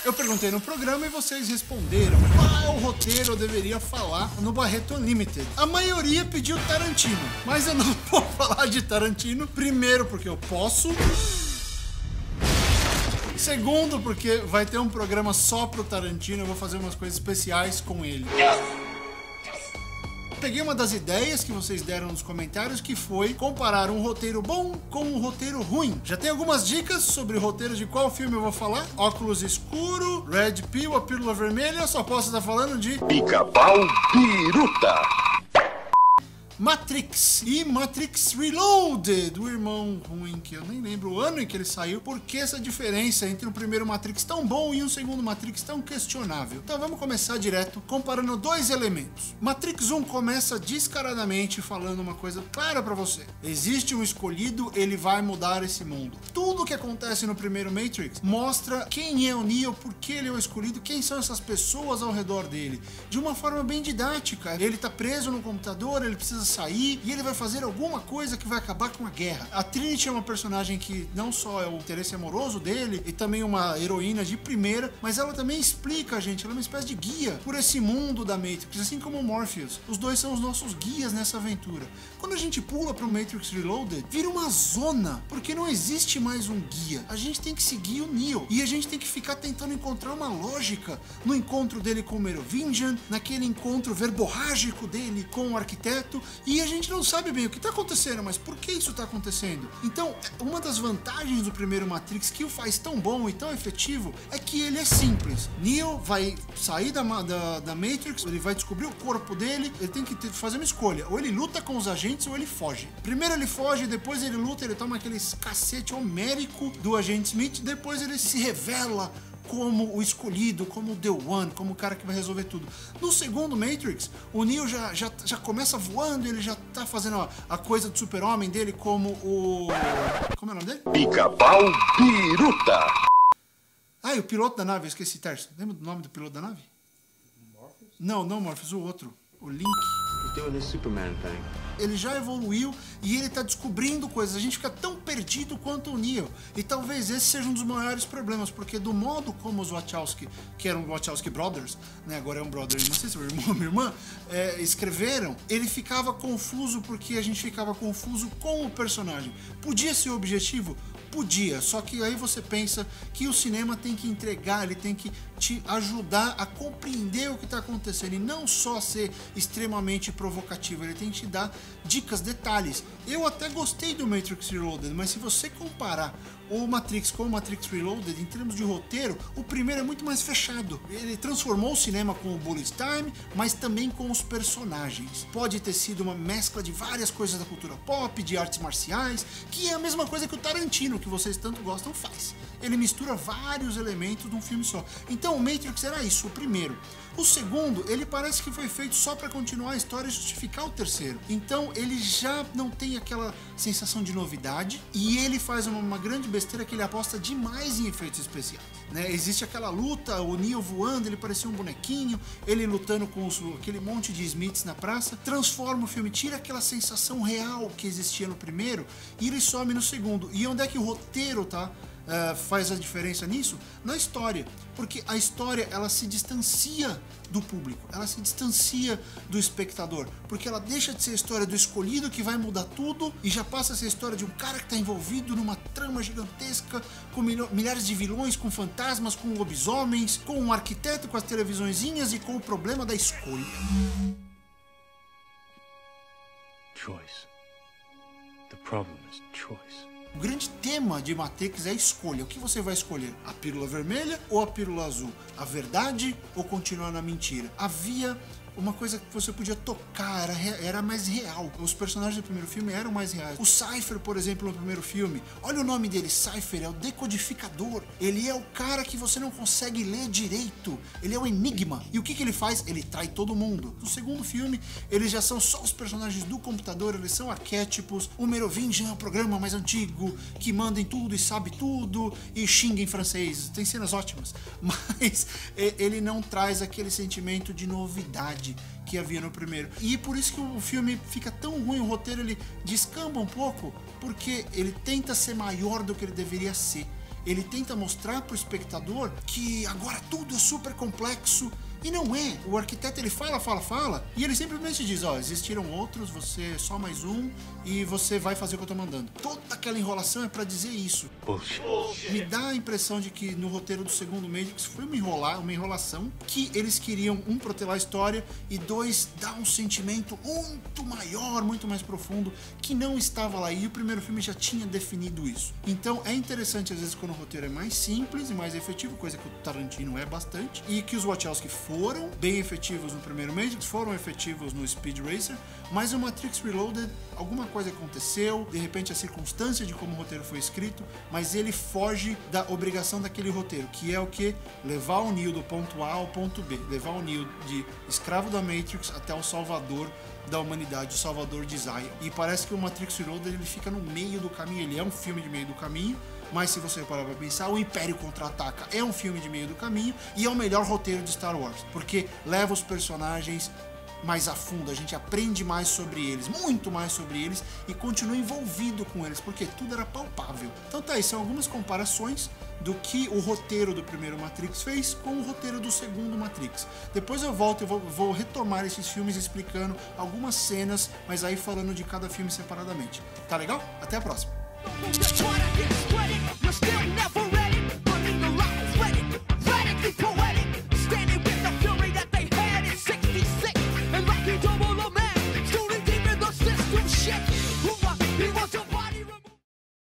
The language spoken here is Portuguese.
Eu perguntei no programa e vocês responderam qual roteiro eu deveria falar no Barreto Unlimited. A maioria pediu Tarantino, mas eu não vou falar de Tarantino. Primeiro, porque eu posso. Segundo, porque vai ter um programa só pro Tarantino, eu vou fazer umas coisas especiais com ele. Peguei uma das ideias que vocês deram nos comentários, que foi comparar um roteiro bom com um roteiro ruim. Já tem algumas dicas sobre roteiros de qual filme eu vou falar. Óculos escuro, Red Pill, a Pílula Vermelha, só posso estar falando de Pica-Pau Biruta. Matrix e Matrix Reloaded, o irmão ruim, que eu nem lembro o ano em que ele saiu. Por que essa diferença entre o primeiro Matrix tão bom e o segundo Matrix tão questionável? Então vamos começar direto comparando dois elementos. Matrix 1 começa descaradamente falando uma coisa clara pra você: existe um escolhido, ele vai mudar esse mundo. Tudo que acontece no primeiro Matrix mostra quem é o Neo, por que ele é o escolhido, quem são essas pessoas ao redor dele, de uma forma bem didática. Ele tá preso no computador, ele precisa sair e ele vai fazer alguma coisa que vai acabar com a guerra. A Trinity é uma personagem que não só é o interesse amoroso dele e também uma heroína de primeira, mas ela também explica a gente, ela é uma espécie de guia por esse mundo da Matrix, assim como o Morpheus. Os dois são os nossos guias nessa aventura. Quando a gente pula pro Matrix Reloaded, vira uma zona, porque não existe mais um guia. A gente tem que seguir o Neo e a gente tem que ficar tentando encontrar uma lógica no encontro dele com o Merovingian, naquele encontro verborrágico dele com o arquiteto. E a gente não sabe bem o que está acontecendo, mas por que isso está acontecendo? Então, uma das vantagens do primeiro Matrix que o faz tão bom e tão efetivo é que ele é simples. Neo vai sair da Matrix, ele vai descobrir o corpo dele, ele tem que fazer uma escolha. Ou ele luta com os agentes ou ele foge. Primeiro ele foge, depois ele luta, ele toma aquele cacete homérico do agente Smith, depois ele se revela como o escolhido, como o The One, como o cara que vai resolver tudo. No segundo Matrix, o Neo já começa voando, ele já tá fazendo a coisa do super-homem dele como o... Como é o nome dele? Pica-Pau Biruta. Ah, e o piloto da nave, eu esqueci, Terço. Lembra do nome do piloto da nave? Morpheus? Não Morpheus, o outro. O Link. He's doing this Superman thing. Ele já evoluiu e ele tá descobrindo coisas. A gente fica tão perdido quanto o Neo. E talvez esse seja um dos maiores problemas, porque do modo como os Wachowski, que eram Wachowski Brothers, né, agora é um brother, não sei se é o irmão ou minha irmã, escreveram, ele ficava confuso porque a gente ficava confuso com o personagem. Podia ser o objetivo? Podia, só que aí você pensa que o cinema tem que entregar, ele tem que te ajudar a compreender o que está acontecendo e não só ser extremamente provocativo, ele tem que te dar dicas, detalhes. Eu até gostei do Matrix Reloaded, mas se você comparar o Matrix com o Matrix Reloaded em termos de roteiro, o primeiro é muito mais fechado. Ele transformou o cinema com o bullet time, mas também com os personagens. Pode ter sido uma mescla de várias coisas da cultura pop, de artes marciais, que é a mesma coisa que o Tarantino, que vocês tanto gostam, faz. Ele mistura vários elementos num filme só. Então o Matrix era isso, o primeiro. O segundo, ele parece que foi feito só para continuar a história e justificar o terceiro. Então ele já não tem aquela sensação de novidade e ele faz uma grande besteira que ele aposta demais em efeitos especiais, né? Existe aquela luta, o Neo voando, ele parecia um bonequinho, ele lutando com aquele monte de Smiths na praça, transforma o filme, tira aquela sensação real que existia no primeiro e ele some no segundo. E onde é que o roteiro faz a diferença nisso? Na história, porque a história ela se distancia do público, ela se distancia do espectador, porque ela deixa de ser a história do escolhido que vai mudar tudo e já passa a ser a história de um cara que está envolvido numa trama gigantesca com milhares de vilões, com fantasmas, com lobisomens, com um arquiteto com as televisõezinhas e com o problema da escolha. Choice. The problem is choice. O grande tema de Matrix é a escolha. O que você vai escolher? A pílula vermelha ou a pílula azul? A verdade ou continuar na mentira? Havia uma coisa que você podia tocar, era mais real. Os personagens do primeiro filme eram mais reais. O Cypher, por exemplo, no primeiro filme, olha o nome dele, Cypher, é o decodificador. Ele é o cara que você não consegue ler direito. Ele é o enigma. E o que ele faz? Ele trai todo mundo. No segundo filme, eles já são só os personagens do computador, eles são arquétipos. O Merovingian é o programa mais antigo, que manda em tudo e sabe tudo, e xinga em francês. Tem cenas ótimas. Mas ele não traz aquele sentimento de novidade que havia no primeiro. E por isso que o filme fica tão ruim, o roteiro ele descamba um pouco, porque ele tenta ser maior do que ele deveria ser. Ele tenta mostrar pro espectador que agora tudo é super complexo. E não é. O arquiteto, ele fala, e ele simplesmente diz, ó, existiram outros, você é só mais um, e você vai fazer o que eu tô mandando. Toda aquela enrolação é pra dizer isso. Bullshit. Me dá a impressão de que no roteiro do segundo Matrix foi uma enrolação, que eles queriam, um, protelar a história, e dois, dar um sentimento muito maior, muito mais profundo, que não estava lá, e o primeiro filme já tinha definido isso. Então é interessante, às vezes, quando o roteiro é mais simples e mais efetivo, coisa que o Tarantino é bastante, e que os Wachowski foram bem efetivos no primeiro Matrix, foram efetivos no Speed Racer, mas o Matrix Reloaded, alguma coisa aconteceu, de repente a circunstância de como o roteiro foi escrito, mas ele foge da obrigação daquele roteiro, que é o que? Levar o Neo do ponto A ao ponto B, levar o Neo de escravo da Matrix até o salvador da humanidade, o salvador de Zion. E parece que o Matrix Reloaded, ele fica no meio do caminho, ele é um filme de meio do caminho, mas se você parar pra pensar, o Império Contra-Ataca é um filme de meio do caminho e é o melhor roteiro de Star Wars, porque leva os personagens mais a fundo, a gente aprende mais sobre eles, muito mais sobre eles, e continua envolvido com eles, porque tudo era palpável. Então tá aí, são algumas comparações do que o roteiro do primeiro Matrix fez com o roteiro do segundo Matrix. Depois eu volto e vou retomar esses filmes explicando algumas cenas, mas aí falando de cada filme separadamente. Tá legal? Até a próxima!